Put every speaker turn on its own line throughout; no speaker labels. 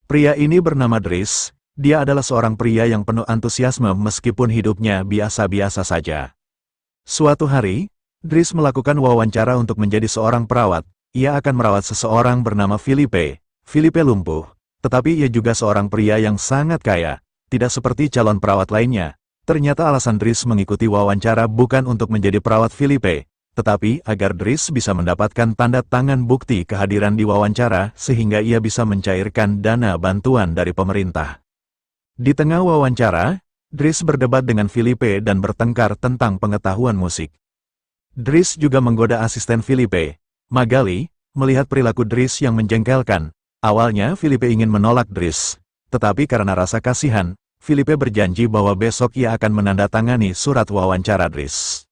Pria ini bernama Dries. Dia adalah seorang pria yang penuh antusiasme meskipun hidupnya biasa-biasa saja. Suatu hari, Dries melakukan wawancara untuk menjadi seorang perawat. Ia akan merawat seseorang bernama Philippe. Philippe lumpuh, tetapi ia juga seorang pria yang sangat kaya. Tidak seperti calon perawat lainnya. Ternyata alasan Dries mengikuti wawancara bukan untuk menjadi perawat Philippe, tetapi agar Dries bisa mendapatkan tanda tangan bukti kehadiran di wawancara sehingga ia bisa mencairkan dana bantuan dari pemerintah. Di tengah wawancara, Dries berdebat dengan Philippe dan bertengkar tentang pengetahuan musik. Dries juga menggoda asisten Philippe, Magali. Melihat perilaku Dries yang menjengkelkan, awalnya Philippe ingin menolak Dries. Tetapi karena rasa kasihan, Philippe berjanji bahwa besok ia akan menandatangani surat wawancara Dries.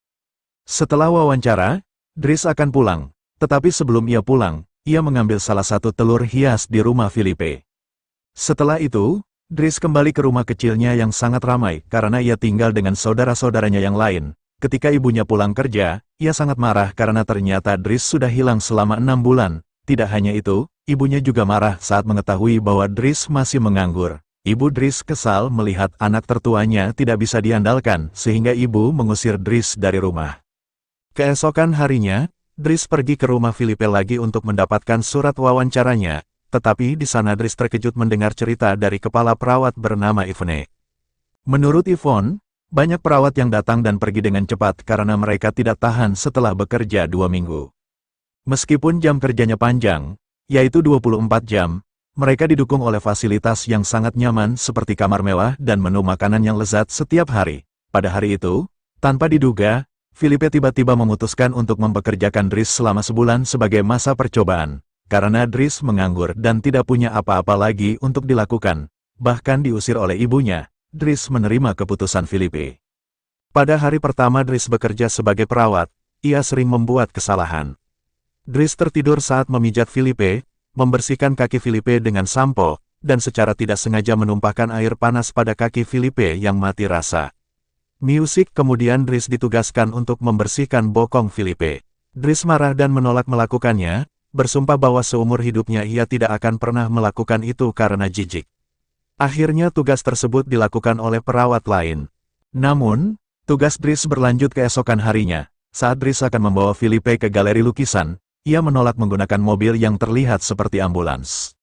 Setelah wawancara, Dries akan pulang. Tetapi sebelum ia pulang, ia mengambil salah satu telur hias di rumah Philippe. Setelah itu, Dries kembali ke rumah kecilnya yang sangat ramai karena ia tinggal dengan saudara-saudaranya yang lain. Ketika ibunya pulang kerja, ia sangat marah karena ternyata Dries sudah hilang selama 6 bulan. Tidak hanya itu, ibunya juga marah saat mengetahui bahwa Dries masih menganggur. Ibu Dries kesal melihat anak tertuanya tidak bisa diandalkan sehingga ibu mengusir Dries dari rumah. Keesokan harinya, Dries pergi ke rumah Philippe lagi untuk mendapatkan surat wawancaranya. Tetapi di sana Dries terkejut mendengar cerita dari kepala perawat bernama Yvonne. Menurut Yvonne, banyak perawat yang datang dan pergi dengan cepat karena mereka tidak tahan setelah bekerja 2 minggu. Meskipun jam kerjanya panjang, yaitu 24 jam, mereka didukung oleh fasilitas yang sangat nyaman seperti kamar mewah dan menu makanan yang lezat setiap hari. Pada hari itu, tanpa diduga, Philippe tiba-tiba memutuskan untuk mempekerjakan Dries selama sebulan sebagai masa percobaan. Karena Dries menganggur dan tidak punya apa-apa lagi untuk dilakukan, bahkan diusir oleh ibunya, Dries menerima keputusan Philippe. Pada hari pertama Dries bekerja sebagai perawat, ia sering membuat kesalahan. Dries tertidur saat memijat Philippe, membersihkan kaki Philippe dengan sampo, dan secara tidak sengaja menumpahkan air panas pada kaki Philippe yang mati rasa. Kemudian Dries ditugaskan untuk membersihkan bokong Philippe. Dries marah dan menolak melakukannya, bersumpah bahwa seumur hidupnya ia tidak akan pernah melakukan itu karena jijik. Akhirnya tugas tersebut dilakukan oleh perawat lain. Namun, tugas Dries berlanjut keesokan harinya. Saat Dries akan membawa Philippe ke galeri lukisan, ia menolak menggunakan mobil yang terlihat seperti ambulans.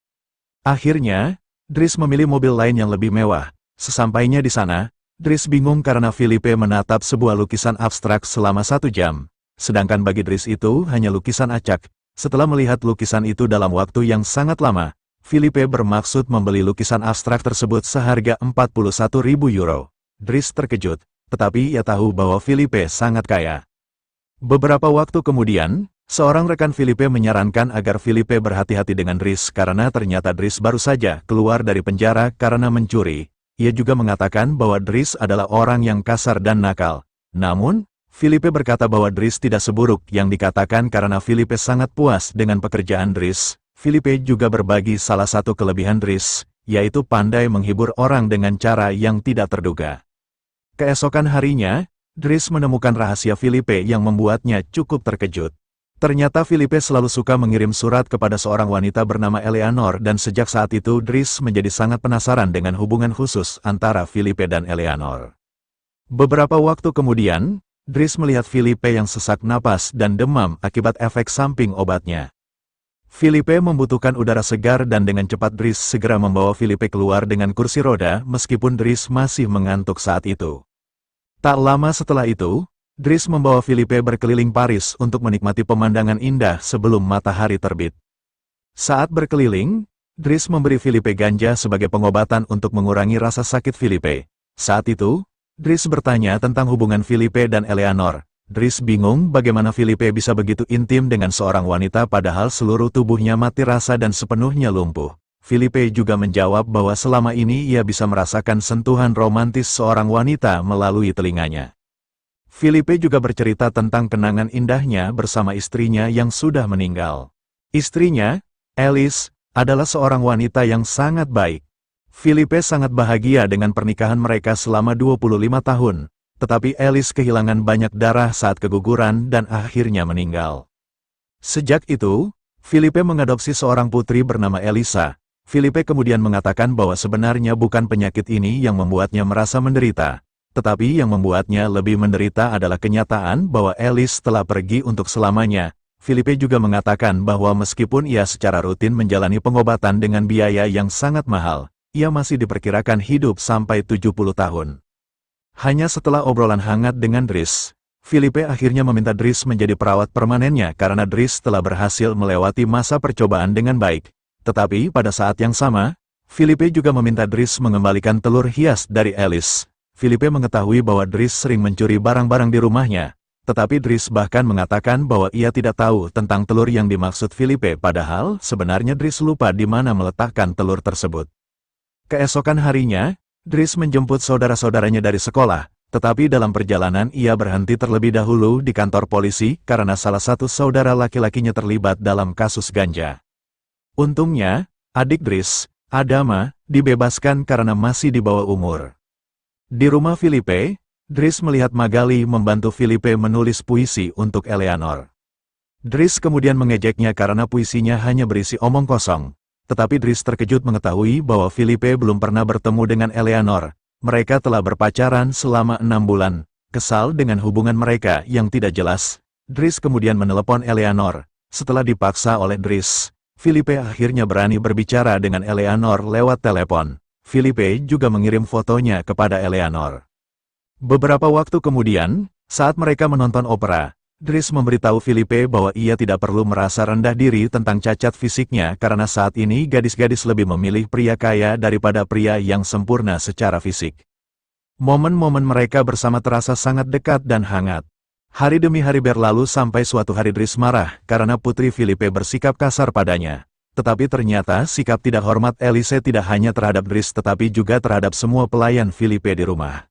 Akhirnya, Dries memilih mobil lain yang lebih mewah. Sesampainya di sana, Dries bingung karena Philippe menatap sebuah lukisan abstrak selama 1 jam. Sedangkan bagi Dries itu hanya lukisan acak. Setelah melihat lukisan itu dalam waktu yang sangat lama, Philippe bermaksud membeli lukisan abstrak tersebut seharga 41.000 euro. Dries terkejut, tetapi ia tahu bahwa Philippe sangat kaya. Beberapa waktu kemudian, seorang rekan Philippe menyarankan agar Philippe berhati-hati dengan Dries karena ternyata Dries baru saja keluar dari penjara karena mencuri. Ia juga mengatakan bahwa Dries adalah orang yang kasar dan nakal. Namun, Philippe berkata bahwa Dries tidak seburuk yang dikatakan karena Philippe sangat puas dengan pekerjaan Dries. Philippe juga berbagi salah satu kelebihan Dries, yaitu pandai menghibur orang dengan cara yang tidak terduga. Keesokan harinya, Dries menemukan rahasia Philippe yang membuatnya cukup terkejut. Ternyata Philippe selalu suka mengirim surat kepada seorang wanita bernama Eleanor dan sejak saat itu Dries menjadi sangat penasaran dengan hubungan khusus antara Philippe dan Eleanor. Beberapa waktu kemudian, Dries melihat Philippe yang sesak napas dan demam akibat efek samping obatnya. Philippe membutuhkan udara segar dan dengan cepat Dries segera membawa Philippe keluar dengan kursi roda meskipun Dries masih mengantuk saat itu. Tak lama setelah itu, Dries membawa Philippe berkeliling Paris untuk menikmati pemandangan indah sebelum matahari terbit. Saat berkeliling, Dries memberi Philippe ganja sebagai pengobatan untuk mengurangi rasa sakit Philippe. Saat itu, Dries bertanya tentang hubungan Philippe dan Eleanor. Dries bingung bagaimana Philippe bisa begitu intim dengan seorang wanita padahal seluruh tubuhnya mati rasa dan sepenuhnya lumpuh. Philippe juga menjawab bahwa selama ini ia bisa merasakan sentuhan romantis seorang wanita melalui telinganya. Philippe juga bercerita tentang kenangan indahnya bersama istrinya yang sudah meninggal. Istrinya, Alice, adalah seorang wanita yang sangat baik. Philippe sangat bahagia dengan pernikahan mereka selama 25 tahun, tetapi Alice kehilangan banyak darah saat keguguran dan akhirnya meninggal. Sejak itu, Philippe mengadopsi seorang putri bernama Elisa. Filipe kemudian mengatakan bahwa sebenarnya bukan penyakit ini yang membuatnya merasa menderita, tetapi yang membuatnya lebih menderita adalah kenyataan bahwa Alice telah pergi untuk selamanya. Filipe juga mengatakan bahwa meskipun ia secara rutin menjalani pengobatan dengan biaya yang sangat mahal, ia masih diperkirakan hidup sampai 70 tahun. Hanya setelah obrolan hangat dengan Dries, Filipe akhirnya meminta Dries menjadi perawat permanennya karena Dries telah berhasil melewati masa percobaan dengan baik. Tetapi pada saat yang sama, Filipe juga meminta Dries mengembalikan telur hias dari Alice. Filipe mengetahui bahwa Dries sering mencuri barang-barang di rumahnya, tetapi Dries bahkan mengatakan bahwa ia tidak tahu tentang telur yang dimaksud Filipe, padahal sebenarnya Dries lupa di mana meletakkan telur tersebut. Keesokan harinya, Dries menjemput saudara-saudaranya dari sekolah, tetapi dalam perjalanan ia berhenti terlebih dahulu di kantor polisi karena salah satu saudara laki-lakinya terlibat dalam kasus ganja. Untungnya, adik Dries, Adama, dibebaskan karena masih di bawah umur. Di rumah Filipe, Dries melihat Magali membantu Filipe menulis puisi untuk Eleanor. Dries kemudian mengejeknya karena puisinya hanya berisi omong kosong. Tetapi Dries terkejut mengetahui bahwa Filipe belum pernah bertemu dengan Eleanor. Mereka telah berpacaran selama 6 bulan. Kesal dengan hubungan mereka yang tidak jelas, Dries kemudian menelepon Eleanor. Setelah dipaksa oleh Dries, Filipe akhirnya berani berbicara dengan Eleanor lewat telepon. Filipe juga mengirim fotonya kepada Eleanor. Beberapa waktu kemudian, saat mereka menonton opera, Dries memberitahu Filipe bahwa ia tidak perlu merasa rendah diri tentang cacat fisiknya karena saat ini gadis-gadis lebih memilih pria kaya daripada pria yang sempurna secara fisik. Momen-momen mereka bersama terasa sangat dekat dan hangat. Hari demi hari berlalu sampai suatu hari Dries marah karena putri Filipe bersikap kasar padanya. Tetapi ternyata sikap tidak hormat Alice tidak hanya terhadap Dries tetapi juga terhadap semua pelayan Filipe di rumah.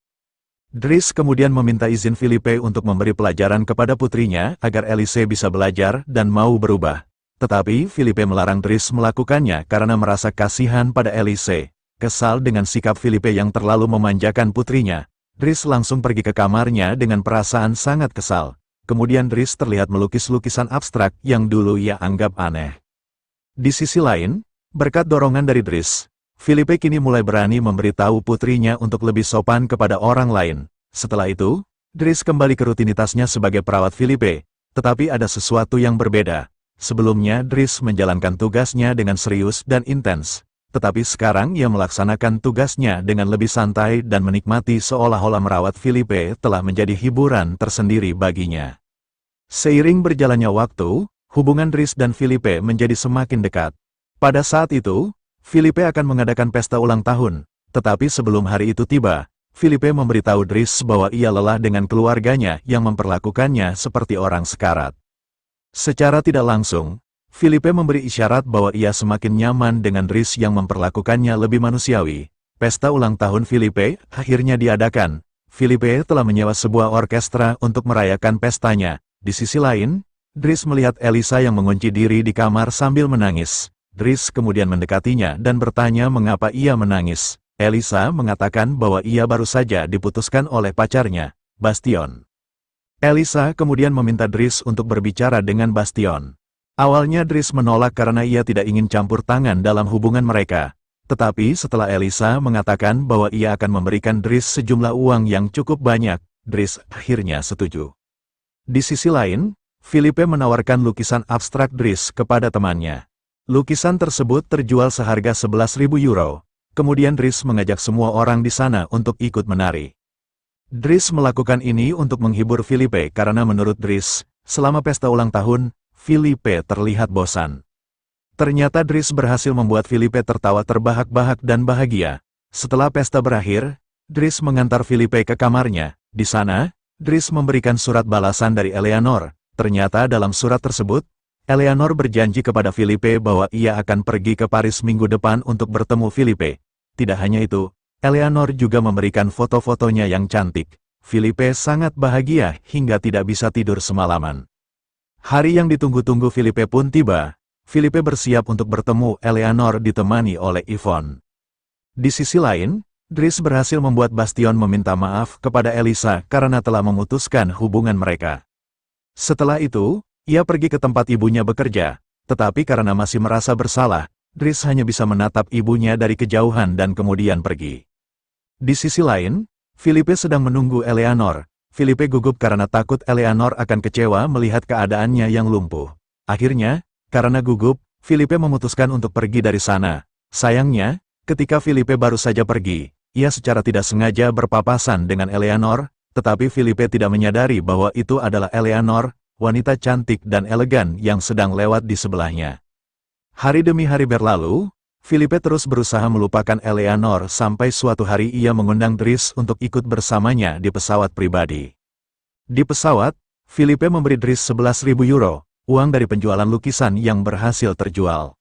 Dries kemudian meminta izin Filipe untuk memberi pelajaran kepada putrinya agar Alice bisa belajar dan mau berubah. Tetapi Filipe melarang Dries melakukannya karena merasa kasihan pada Alice. Kesal dengan sikap Filipe yang terlalu memanjakan putrinya, Dries langsung pergi ke kamarnya dengan perasaan sangat kesal. Kemudian Dries terlihat melukis lukisan abstrak yang dulu ia anggap aneh. Di sisi lain, berkat dorongan dari Dries, Filipe kini mulai berani memberitahu putrinya untuk lebih sopan kepada orang lain. Setelah itu, Dries kembali ke rutinitasnya sebagai perawat Filipe, tetapi ada sesuatu yang berbeda. Sebelumnya Dries menjalankan tugasnya dengan serius dan intens. Tetapi sekarang ia melaksanakan tugasnya dengan lebih santai dan menikmati seolah-olah merawat Filipe telah menjadi hiburan tersendiri baginya. Seiring berjalannya waktu, hubungan Dries dan Filipe menjadi semakin dekat. Pada saat itu, Filipe akan mengadakan pesta ulang tahun, tetapi sebelum hari itu tiba, Filipe memberitahu Dries bahwa ia lelah dengan keluarganya yang memperlakukannya seperti orang sekarat. Secara tidak langsung, Filipe memberi isyarat bahwa ia semakin nyaman dengan Dries yang memperlakukannya lebih manusiawi. Pesta ulang tahun Filipe akhirnya diadakan. Filipe telah menyewa sebuah orkestra untuk merayakan pestanya. Di sisi lain, Dries melihat Elisa yang mengunci diri di kamar sambil menangis. Dries kemudian mendekatinya dan bertanya mengapa ia menangis. Elisa mengatakan bahwa ia baru saja diputuskan oleh pacarnya, Bastion. Elisa kemudian meminta Dries untuk berbicara dengan Bastion. Awalnya Dries menolak karena ia tidak ingin campur tangan dalam hubungan mereka. Tetapi setelah Elisa mengatakan bahwa ia akan memberikan Dries sejumlah uang yang cukup banyak, Dries akhirnya setuju. Di sisi lain, Filipe menawarkan lukisan abstrak Dries kepada temannya. Lukisan tersebut terjual seharga 11.000 euro. Kemudian Dries mengajak semua orang di sana untuk ikut menari. Dries melakukan ini untuk menghibur Filipe karena menurut Dries, selama pesta ulang tahun, Filipe terlihat bosan. Ternyata Dries berhasil membuat Filipe tertawa terbahak-bahak dan bahagia. Setelah pesta berakhir, Dries mengantar Filipe ke kamarnya. Di sana, Dries memberikan surat balasan dari Eleanor. Ternyata dalam surat tersebut, Eleanor berjanji kepada Filipe bahwa ia akan pergi ke Paris minggu depan untuk bertemu Filipe. Tidak hanya itu, Eleanor juga memberikan foto-fotonya yang cantik. Filipe sangat bahagia hingga tidak bisa tidur semalaman. Hari yang ditunggu-tunggu Filipe pun tiba. Filipe bersiap untuk bertemu Eleanor ditemani oleh Yvonne. Di sisi lain, Dries berhasil membuat Bastion meminta maaf kepada Elisa karena telah memutuskan hubungan mereka. Setelah itu, ia pergi ke tempat ibunya bekerja, tetapi karena masih merasa bersalah, Dries hanya bisa menatap ibunya dari kejauhan dan kemudian pergi. Di sisi lain, Philippe sedang menunggu Eleanor. Philippe gugup karena takut Eleanor akan kecewa melihat keadaannya yang lumpuh. Akhirnya, karena gugup, Philippe memutuskan untuk pergi dari sana. Sayangnya, ketika Philippe baru saja pergi, ia secara tidak sengaja berpapasan dengan Eleanor, tetapi Philippe tidak menyadari bahwa itu adalah Eleanor, wanita cantik dan elegan yang sedang lewat di sebelahnya. Hari demi hari berlalu, Philippe terus berusaha melupakan Eleanor sampai suatu hari ia mengundang Dries untuk ikut bersamanya di pesawat pribadi. Di pesawat, Philippe memberi Dries 11.000 euro, uang dari penjualan lukisan yang berhasil terjual.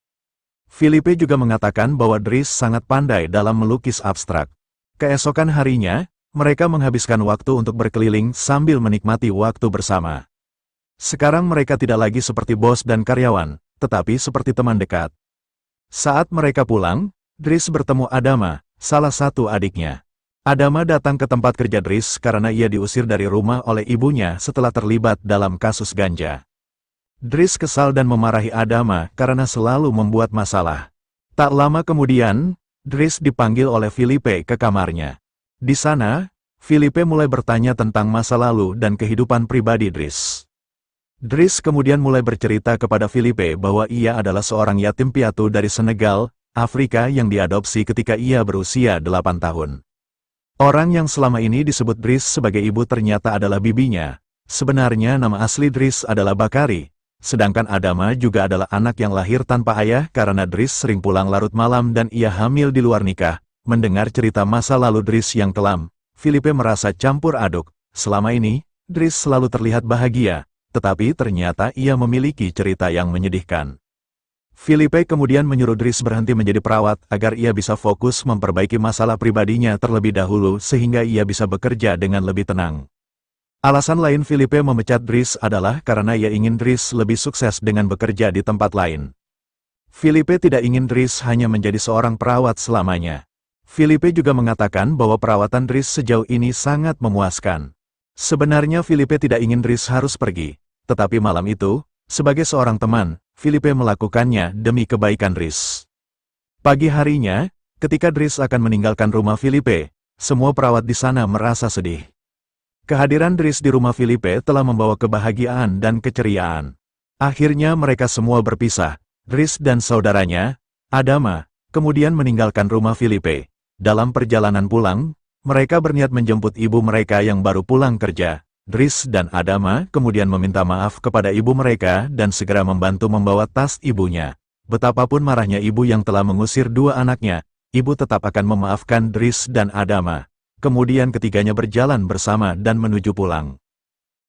Philippe juga mengatakan bahwa Dries sangat pandai dalam melukis abstrak. Keesokan harinya, mereka menghabiskan waktu untuk berkeliling sambil menikmati waktu bersama. Sekarang mereka tidak lagi seperti bos dan karyawan, tetapi seperti teman dekat. Saat mereka pulang, Dries bertemu Adama, salah satu adiknya. Adama datang ke tempat kerja Dries karena ia diusir dari rumah oleh ibunya setelah terlibat dalam kasus ganja. Dries kesal dan memarahi Adama karena selalu membuat masalah. Tak lama kemudian, Dries dipanggil oleh Philippe ke kamarnya. Di sana, Philippe mulai bertanya tentang masa lalu dan kehidupan pribadi Dries. Dries kemudian mulai bercerita kepada Philippe bahwa ia adalah seorang yatim piatu dari Senegal, Afrika yang diadopsi ketika ia berusia 8 tahun. Orang yang selama ini disebut Dries sebagai ibu ternyata adalah bibinya. Sebenarnya nama asli Dries adalah Bakari, sedangkan Adama juga adalah anak yang lahir tanpa ayah karena Dries sering pulang larut malam dan ia hamil di luar nikah. Mendengar cerita masa lalu Dries yang kelam, Philippe merasa campur aduk. Selama ini, Dries selalu terlihat bahagia, tetapi ternyata ia memiliki cerita yang menyedihkan. Philippe kemudian menyuruh Dries berhenti menjadi perawat agar ia bisa fokus memperbaiki masalah pribadinya terlebih dahulu sehingga ia bisa bekerja dengan lebih tenang. Alasan lain Philippe memecat Dries adalah karena ia ingin Dries lebih sukses dengan bekerja di tempat lain. Philippe tidak ingin Dries hanya menjadi seorang perawat selamanya. Philippe juga mengatakan bahwa perawatan Dries sejauh ini sangat memuaskan. Sebenarnya Philippe tidak ingin Dries harus pergi, tetapi malam itu, sebagai seorang teman, Philippe melakukannya demi kebaikan Dries. Pagi harinya, ketika Dries akan meninggalkan rumah Philippe, semua perawat di sana merasa sedih. Kehadiran Dries di rumah Philippe telah membawa kebahagiaan dan keceriaan. Akhirnya mereka semua berpisah. Dries dan saudaranya, Adama, kemudian meninggalkan rumah Philippe. Dalam perjalanan pulang, mereka berniat menjemput ibu mereka yang baru pulang kerja. Dries dan Adama kemudian meminta maaf kepada ibu mereka dan segera membantu membawa tas ibunya. Betapapun marahnya ibu yang telah mengusir dua anaknya, ibu tetap akan memaafkan Dries dan Adama. Kemudian ketiganya berjalan bersama dan menuju pulang.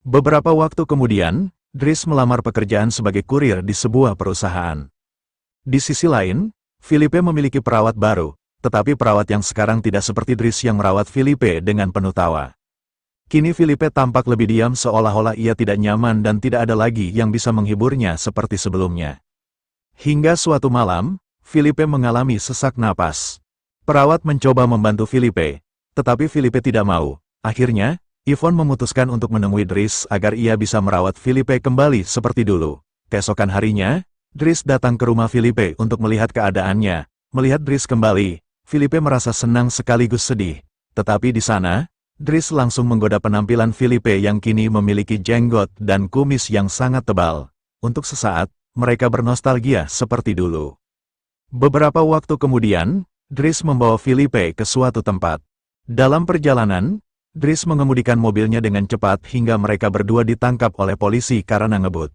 Beberapa waktu kemudian, Dries melamar pekerjaan sebagai kurir di sebuah perusahaan. Di sisi lain, Philippe memiliki perawat baru, tetapi perawat yang sekarang tidak seperti Dries yang merawat Philippe dengan penuh tawa. Kini Philippe tampak lebih diam seolah-olah ia tidak nyaman dan tidak ada lagi yang bisa menghiburnya seperti sebelumnya. Hingga suatu malam, Philippe mengalami sesak napas. Perawat mencoba membantu Philippe, tetapi Philippe tidak mau. Akhirnya, Yvonne memutuskan untuk menemui Dries agar ia bisa merawat Philippe kembali seperti dulu. Keesokan harinya, Dries datang ke rumah Philippe untuk melihat keadaannya. Melihat Dries kembali, Philippe merasa senang sekaligus sedih. Tetapi di sana, Dries langsung menggoda penampilan Philippe yang kini memiliki jenggot dan kumis yang sangat tebal. Untuk sesaat, mereka bernostalgia seperti dulu. Beberapa waktu kemudian, Dries membawa Philippe ke suatu tempat. Dalam perjalanan, Dries mengemudikan mobilnya dengan cepat hingga mereka berdua ditangkap oleh polisi karena ngebut.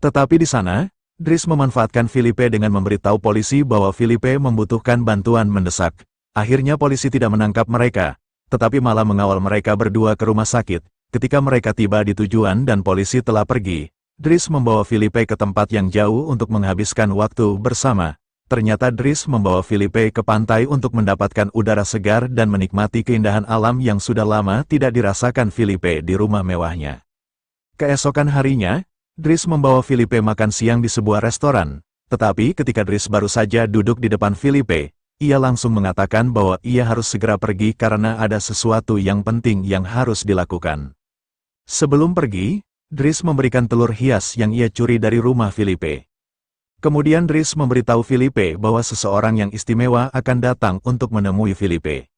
Tetapi di sana, Dries memanfaatkan Philippe dengan memberitahu polisi bahwa Philippe membutuhkan bantuan mendesak. Akhirnya polisi tidak menangkap mereka, tetapi malah mengawal mereka berdua ke rumah sakit. Ketika mereka tiba di tujuan dan polisi telah pergi, Dries membawa Philippe ke tempat yang jauh untuk menghabiskan waktu bersama. Ternyata Dries membawa Philippe ke pantai untuk mendapatkan udara segar dan menikmati keindahan alam yang sudah lama tidak dirasakan Philippe di rumah mewahnya. Keesokan harinya, Dries membawa Philippe makan siang di sebuah restoran. Tetapi ketika Dries baru saja duduk di depan Philippe, ia langsung mengatakan bahwa ia harus segera pergi karena ada sesuatu yang penting yang harus dilakukan. Sebelum pergi, Dries memberikan telur hias yang ia curi dari rumah Philippe. Kemudian Dries memberitahu Felipe bahwa seseorang yang istimewa akan datang untuk menemui Felipe.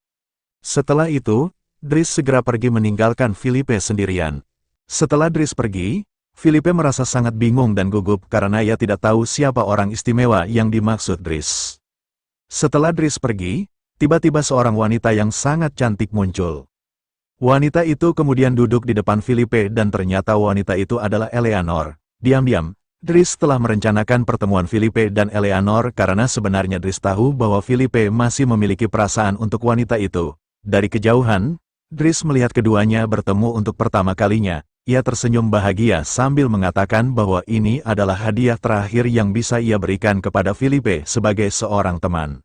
Setelah itu, Dries segera pergi meninggalkan Felipe sendirian. Setelah Dries pergi, Felipe merasa sangat bingung dan gugup karena ia tidak tahu siapa orang istimewa yang dimaksud Dries. Setelah Dries pergi, tiba-tiba seorang wanita yang sangat cantik muncul. Wanita itu kemudian duduk di depan Felipe dan ternyata wanita itu adalah Eleanor. Diam-diam, Dries telah merencanakan pertemuan Felipe dan Eleanor karena sebenarnya Dries tahu bahwa Felipe masih memiliki perasaan untuk wanita itu. Dari kejauhan, Dries melihat keduanya bertemu untuk pertama kalinya. Ia tersenyum bahagia sambil mengatakan bahwa ini adalah hadiah terakhir yang bisa ia berikan kepada Felipe sebagai seorang teman.